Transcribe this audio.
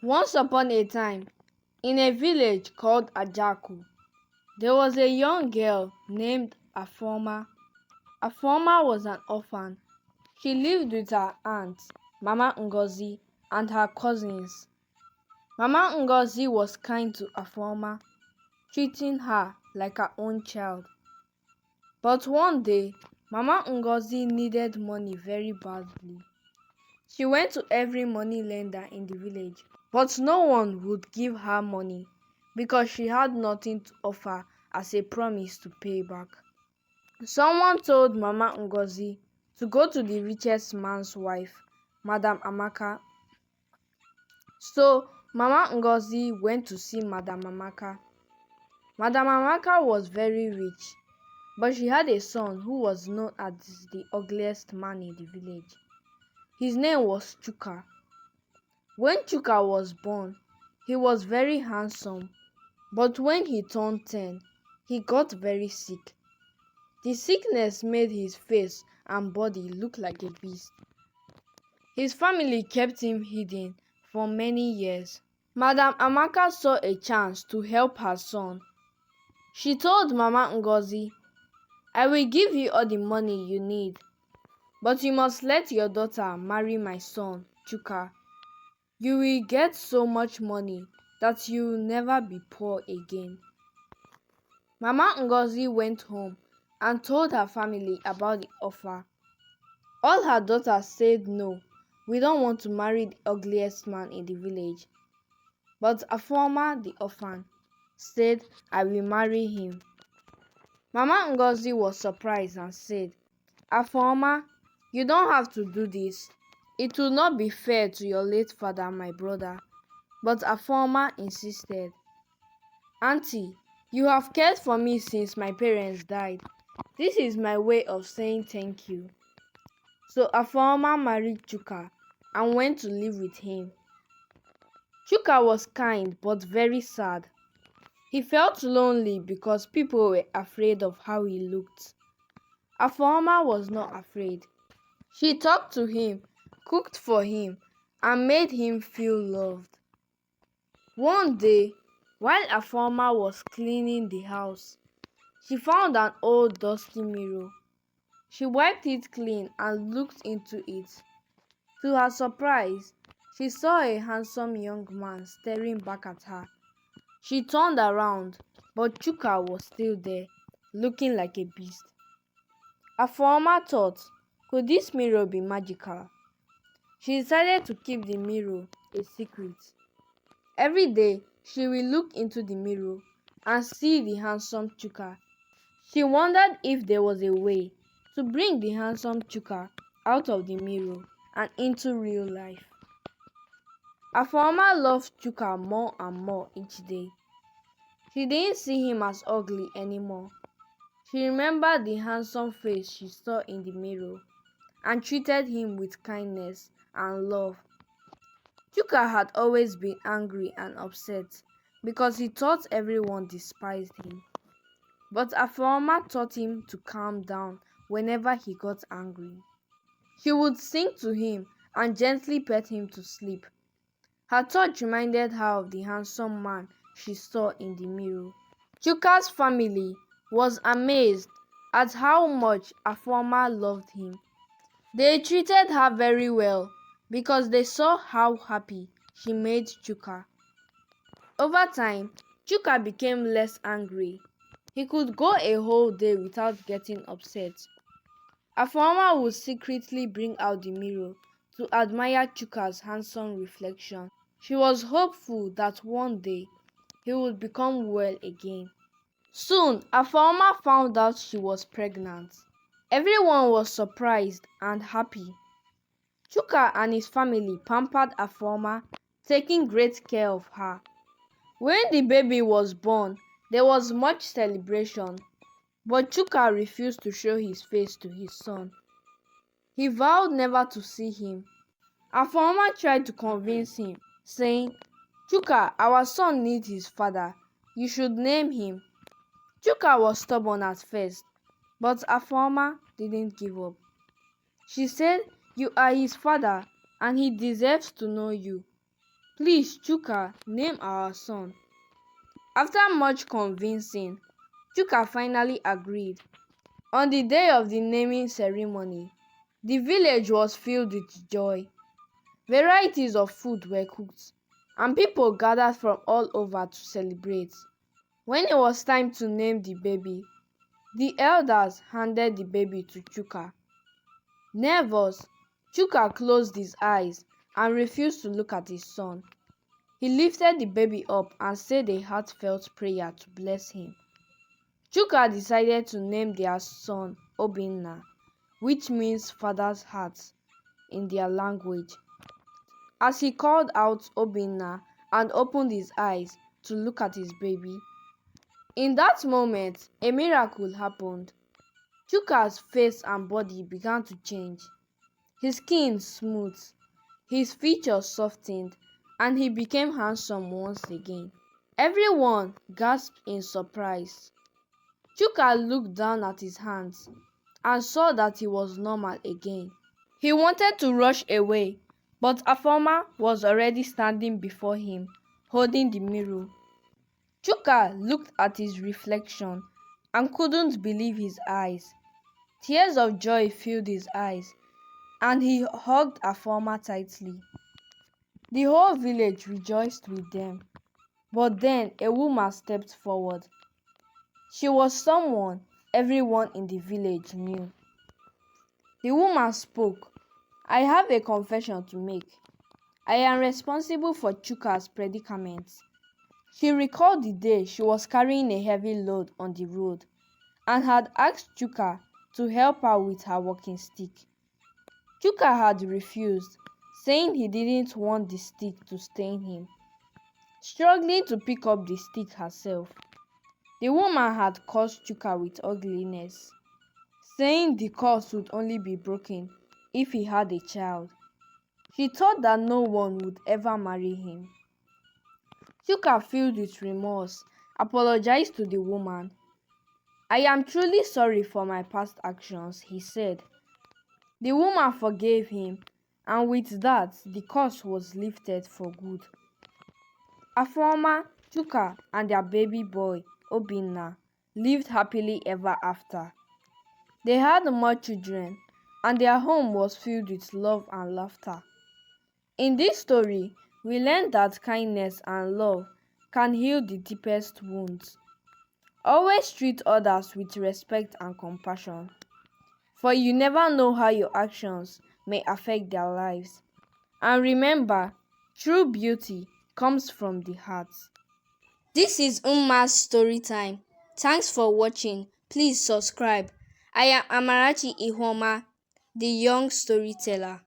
Once upon a time, in a village called Ajaku, there was a young girl named Afooma. Afooma was an orphan. She lived with her aunt, Mama Ngozi, and her cousins. Mama Ngozi was kind to Afooma, treating her like her own child. But one day, Mama Ngozi needed money very badly. She went to every money lender in the village, but no one would give her money because she had nothing to offer as a promise to pay back. Someone told Mama Ngozi to go to the richest man's wife, Madam Amaka. So Mama Ngozi went to see Madam Amaka. Madam Amaka was very rich, but she had a son who was known as the ugliest man in the village. His name was Chuka. When Chuka was born, he was very handsome, but when he turned 10, he got very sick. The sickness made his face and body look like a beast. His family kept him hidden for many years. Madam Amaka saw a chance to help her son. She told Mama Ngozi, "I will give you all the money you need, but you must let your daughter marry my son, Chuka. You will get so much money that you will never be poor again." Mama Ngozi went home and told her family about the offer. All her daughters said no, we don't want to marry the ugliest man in the village. But Afooma, the orphan, said, "I will marry him." Mama Ngozi was surprised and said, "Afooma, you don't have to do this. It will not be fair to your late father, my brother." But Afooma insisted. "Auntie, you have cared for me since my parents died. This is my way of saying thank you." So Afooma married Chuka and went to live with him. Chuka was kind but very sad. He felt lonely because people were afraid of how he looked. Afooma was not afraid. She talked to him, cooked for him, and made him feel loved. One day, while Afooma was cleaning the house, she found an old dusty mirror. She wiped it clean and looked into it. To her surprise, she saw a handsome young man staring back at her. She turned around, but Chuka was still there, looking like a beast. Afooma thought, could this mirror be magical? She decided to keep the mirror a secret. Every day, she will look into the mirror and see the handsome Chuka. She wondered if there was a way to bring the handsome Chuka out of the mirror and into real life. Afooma loved Chuka more and more each day. She didn't see him as ugly anymore. She remembered the handsome face she saw in the mirror and treated him with kindness and love. Chuka had always been angry and upset because he thought everyone despised him. But Afooma taught him to calm down whenever he got angry. She would sing to him and gently pet him to sleep. Her touch reminded her of the handsome man she saw in the mirror. Chuka's family was amazed at how much Afooma loved him. They treated her very well because they saw how happy she made Chuka. Over time, Chuka became less angry. He could go a whole day without getting upset. Afooma would secretly bring out the mirror to admire Chuka's handsome reflection. She was hopeful that one day he would become well again. Soon, Afooma found out she was pregnant. Everyone was surprised and happy. Chuka and his family pampered Afooma, taking great care of her. When the baby was born, there was much celebration, but Chuka refused to show his face to his son. He vowed never to see him. Afooma tried to convince him, saying, "Chuka, our son needs his father. You should name him." Chuka was stubborn at first, but Afooma didn't give up. She said, "You are his father, and he deserves to know you." Please, Chuka, name our son. After much convincing, Chuka finally agreed. On the day of the naming ceremony, the village was filled with joy. Varieties of food were cooked, and people gathered from all over to celebrate. When it was time to name the baby, the elders handed the baby to Chuka. Nervous, Chuka closed his eyes and refused to look at his son. He lifted the baby up and said a heartfelt prayer to bless him. Chuka decided to name their son Obinna, which means father's heart in their language. As he called out Obinna and opened his eyes to look at his baby, in that moment, a miracle happened. Chuka's face and body began to change. His skin smoothed, his features softened, and he became handsome once again. Everyone gasped in surprise. Chuka looked down at his hands and saw that he was normal again. He wanted to rush away, but Afooma was already standing before him, holding the mirror. Chuka looked at his reflection and couldn't believe his eyes. Tears of joy filled his eyes, and he hugged Afooma tightly. The whole village rejoiced with them. But then a woman stepped forward. She was someone everyone in the village knew. The woman spoke. I have a confession to make. I am responsible for Chuka's predicament. She recalled the day she was carrying a heavy load on the road and had asked Chuka to help her with her walking stick. Chuka had refused, saying he didn't want the stick to stain him. Struggling to pick up the stick herself, the woman had cursed Chuka with ugliness, saying the curse would only be broken if he had a child. She thought that no one would ever marry him. Chuka, filled with remorse, apologized to the woman. I am truly sorry for my past actions, he said. The woman forgave him, and with that, the curse was lifted for good. Afooma, Chuka, and their baby boy, Obinna, lived happily ever after. They had more children, and their home was filled with love and laughter. In this story, we learn that kindness and love can heal the deepest wounds. Always treat others with respect and compassion, for you never know how your actions may affect their lives. And remember, true beauty comes from the heart. This is Umma's story time. Thanks for watching. Please subscribe. I am Amarachi Ihoma, the young storyteller.